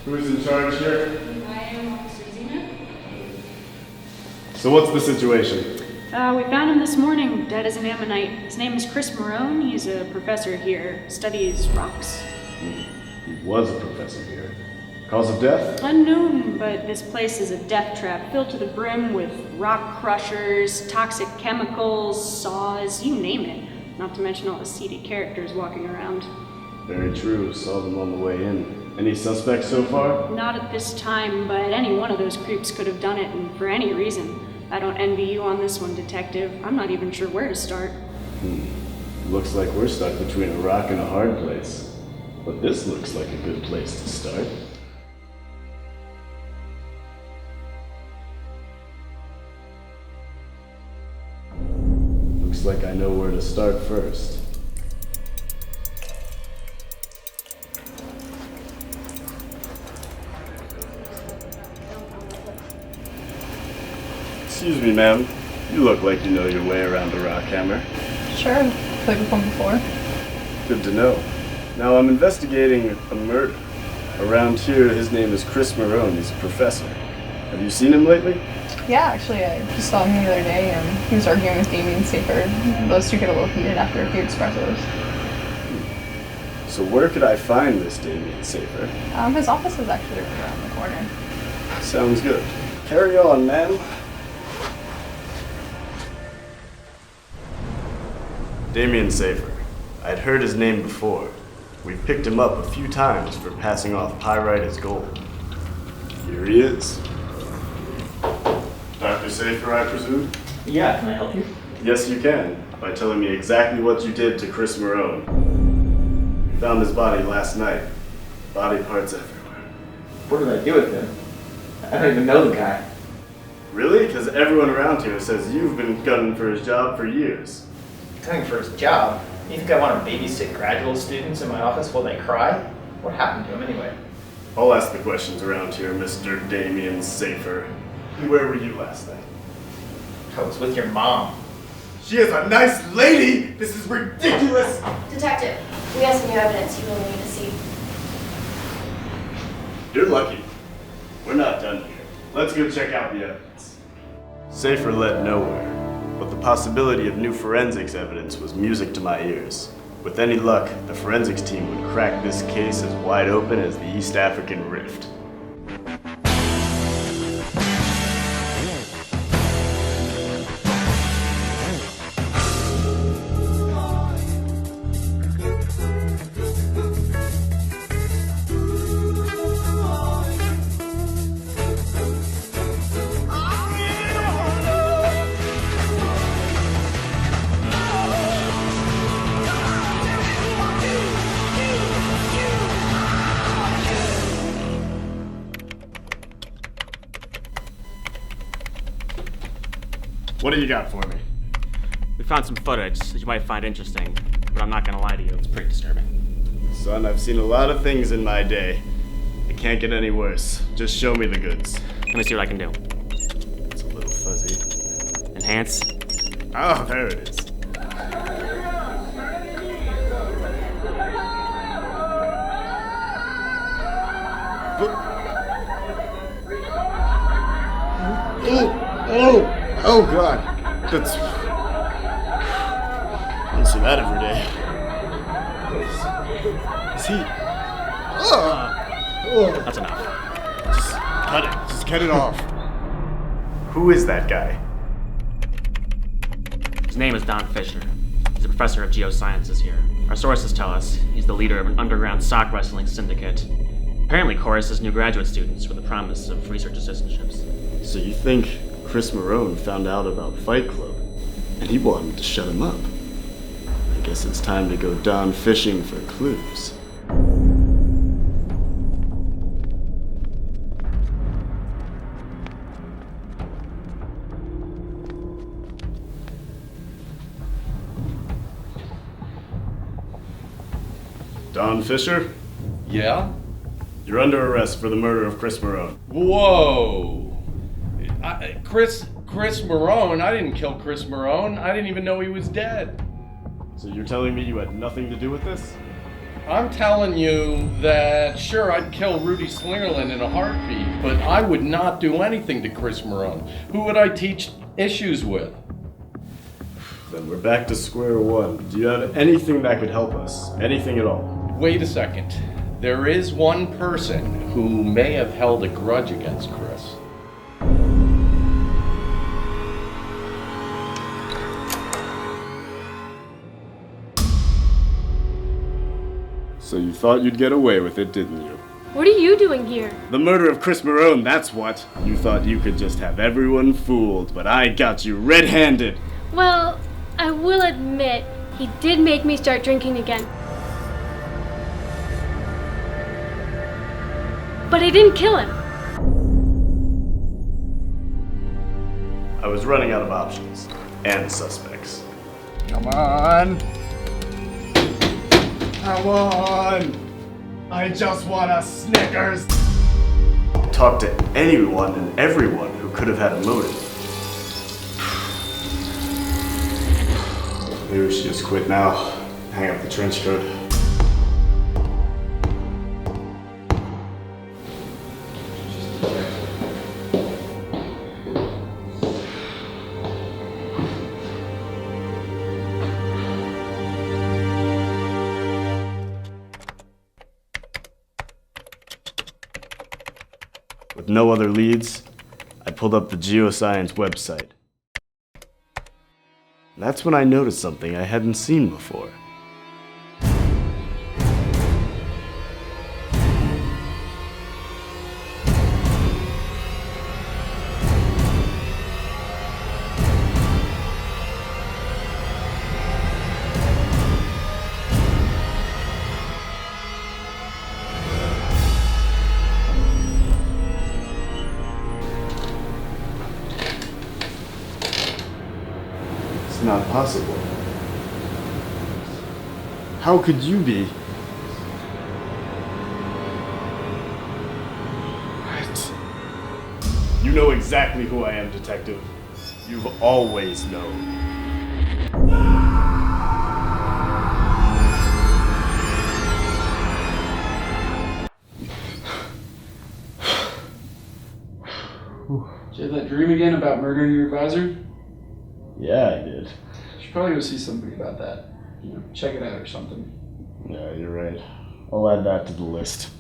Who's in charge here? I am Officer Zena. So what's the situation? We found him this morning, dead as an ammonite. His name is Chris Marone. He's a professor here, studies rocks. He was a professor here. Cause of death? Unknown, but this place is a death trap filled to the brim with rock crushers, toxic chemicals, saws, you name it. Not to mention all the seedy characters walking around. Very true. Saw them on the way in. Any suspects so far? Not at this time, but any one of those creeps could have done it, and for any reason. I don't envy you on this one, Detective. I'm not even sure where to start. Looks like we're stuck between a rock and a hard place. But this looks like a good place to start. Looks like I know where to start first. Excuse me, ma'am. You look like you know your way around a rock hammer. Sure, played with one before. Good to know. Now, I'm investigating a murder. Around here, his name is Chris Marone. He's a professor. Have you seen him lately? Yeah, actually, I just saw him the other day, and he was arguing with Damien Safer. Those two get a little heated after a few espressos. So where could I find this Damien Safer? His office is actually right around the corner. Sounds good. Carry on, ma'am. Damien Safer. I'd heard his name before. We've picked him up a few times for passing off pyrite as gold. Here he is. Dr. Safer, I presume? Yeah, can I help you? Yes, you can, by telling me exactly what you did to Chris Marone. We found his body last night. Body parts everywhere. What did I do with him? I don't even know the guy. Really? Because everyone around here says you've been gunning for his job for years. Gunning for his job? You think I want to babysit graduate students in my office while they cry? What happened to him anyway? I'll ask the questions around here, Mr. Damien Safer. Where were you last night? I was with your mom. She is a nice lady! This is ridiculous! Detective, we have some new evidence you really need to see. You're lucky. We're not done here. Let's go check out the evidence. Safer led nowhere, but the possibility of new forensics evidence was music to my ears. With any luck, the forensics team would crack this case as wide open as the East African Rift. What do you got for me? We found some footage that you might find interesting, but I'm not gonna lie to you, it's pretty disturbing. Son, I've seen a lot of things in my day. It can't get any worse. Just show me the goods. Let me see what I can do. It's a little fuzzy. Enhance. Oh, there it is. Oh God, that's... I don't see that every day. Is he... That's enough. Just cut it. Just cut it off. Who is that guy? His name is Don Fisher. He's a professor of geosciences here. Our sources tell us he's the leader of an underground sock wrestling syndicate. Apparently choruses new graduate students with the promise of research assistantships. So you think Chris Marone found out about Fight Club, and he wanted to shut him up. I guess it's time to go down fishing for clues. Don Fisher? Yeah? You're under arrest for the murder of Chris Marone. Whoa! Chris Marone? I didn't kill Chris Marone. I didn't even know he was dead. So you're telling me you had nothing to do with this? I'm telling you that, sure, I'd kill Rudy Slingerland in a heartbeat, but I would not do anything to Chris Marone. Who would I teach issues with? Then we're back to square one. Do you have anything that could help us? Anything at all? Wait a second. There is one person who may have held a grudge against Chris. So you thought you'd get away with it, didn't you? What are you doing here? The murder of Chris Marone, that's what. You thought you could just have everyone fooled, but I got you red-handed. Well, I will admit, he did make me start drinking again. But I didn't kill him. I was running out of options. And suspects. Come on. Come on! I just want a Snickers! Talk to anyone and everyone who could have had a motive. Maybe we should just quit now. Hang up the trench coat. With no other leads, I pulled up the Geoscience website. And that's when I noticed something I hadn't seen before. It's not possible. How could you be? What? You know exactly who I am, Detective. You've always known. Did you have that dream again about murdering your advisor? Yeah, I did. You should probably go see somebody about that. You know, check it out or something. Yeah, you're right. I'll add that to the list.